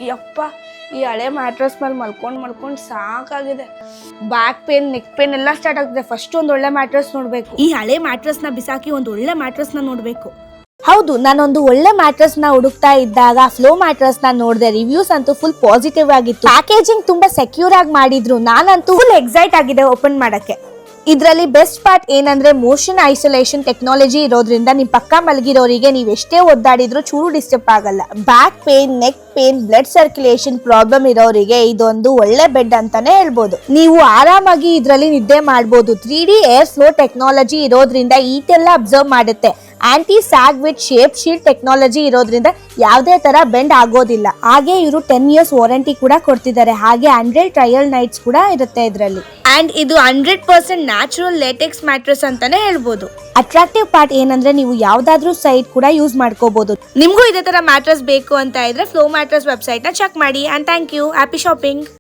ಯಪ್ಪ ಈ ಹಳೆ ಮ್ಯಾಟ್ರಸ್ ಮೇಲೆ ಮಲ್ಕೊಂಡು ಸಾಕಾಗಿದೆ. ಬ್ಯಾಕ್ ಪೇನ್, ನೆಕ್ ಪೇನ್ ಎಲ್ಲ ಸ್ಟಾರ್ಟ್ ಆಗ್ತಿದೆ. ಫಸ್ಟ್ ಒಂದು ಒಳ್ಳೆ ಮ್ಯಾಟ್ರಸ್ ನೋಡ್ಬೇಕು. ಈ ಹಳೆ ಮ್ಯಾಟ್ರಸ್ ನ ಬಿಸಾಕಿ ಒಂದು ಒಳ್ಳೆ ಮ್ಯಾಟ್ರಸ್ ನ ನೋಡ್ಬೇಕು. ಹೌದು, ನಾನೊಂದು ಒಳ್ಳೆ ಮ್ಯಾಟ್ರಸ್ ನ ಹುಡುಕ್ತಾ ಇದ್ದಾಗ ಫ್ಲೋ ಮ್ಯಾಟ್ರಸ್ ನ ನೋಡಿದೆ. ರಿವ್ಯೂಸ್ ಅಂತೂ ಫುಲ್ ಪಾಸಿಟಿವ್ ಆಗಿತ್ತು. ಪ್ಯಾಕೇಜಿಂಗ್ ತುಂಬಾ ಸೆಕ್ಯೂರ್ ಆಗಿ ಮಾಡಿದ್ರು. ನಾನಂತೂ ಫುಲ್ ಎಕ್ಸೈಟ್ ಆಗಿದೆ ಓಪನ್ ಮಾಡಕ್ಕೆ. ಇದರಲ್ಲಿ ಬೆಸ್ಟ್ ಪಾರ್ಟ್ ಏನಂದ್ರೆ ಮೋಷನ್ ಐಸೋಲೇಷನ್ ಟೆಕ್ನಾಲಜಿ ಇರೋದ್ರಿಂದ ನಿಮ್ ಪಕ್ಕ ಮಲಗಿರೋರಿಗೆ ನೀವ್ ಎಷ್ಟೇ ಒದ್ದಾಡಿದ್ರು ಚೂರು ಡಿಸ್ಟರ್ಬ್ ಆಗಲ್ಲ. Back pain, neck pain, blood circulation problem ಇರೋರಿಗೆ ಇದೊಂದು ಒಳ್ಳೆ ಬೆಡ್ ಅಂತಾನೆ ಹೇಳ್ಬೋದು. ನೀವು ಆರಾಮಾಗಿ ಇದರಲ್ಲಿ ನಿದ್ದೆ ಮಾಡಬಹುದು. 3D ಏರ್ ಫ್ಲೋ ಟೆಕ್ನಾಲಜಿ ಇರೋದ್ರಿಂದ ಈಟೆಲ್ಲ ಅಬ್ಸರ್ವ್ ಮಾಡುತ್ತೆ. Anti sag with shape shield technology ಇರೋದ್ರಿಂದ ಯಾವುದೇ ತರ ಬೆಂಡ್ ಆಗೋದಿಲ್ಲ. ಹಾಗೆ ಇವರು 10 years ವಾರಂಟಿ ಕೂಡ ಕೊಡ್ತಿದ್ದಾರೆ. ಹಾಗೆ 100 ಟ್ರಯಲ್ ನೈಟ್ಸ್ ಕೂಡ ಇರುತ್ತೆ ಇದರಲ್ಲಿ. ಅಂಡ್ ಇದು 100% ನ್ಯಾಚುರಲ್ ಲೇಟೆಕ್ಸ್ ಮ್ಯಾಟ್ರಸ್ ಅಂತಾನೆ ಹೇಳ್ಬೋದು. ಅಟ್ರಾಕ್ಟಿವ್ ಪಾರ್ಟ್ ಏನಂದ್ರೆ ನೀವು ಯಾವ್ದಾದ್ರೂ ಸೈಟ್ ಕೂಡ ಯೂಸ್ ಮಾಡ್ಕೋಬಹುದು. ನಿಮ್ಗೂ ಇದೇ ತರ ಮ್ಯಾಟ್ರಸ್ ಬೇಕು ಅಂತ ಇದ್ರೆ ಫ್ಲೋ ಮ್ಯಾಟ್ರಸ್ ವೆಬ್ಸೈಟ್ ನ ಚೆಕ್ ಮಾಡಿ. And thank you. Happy shopping.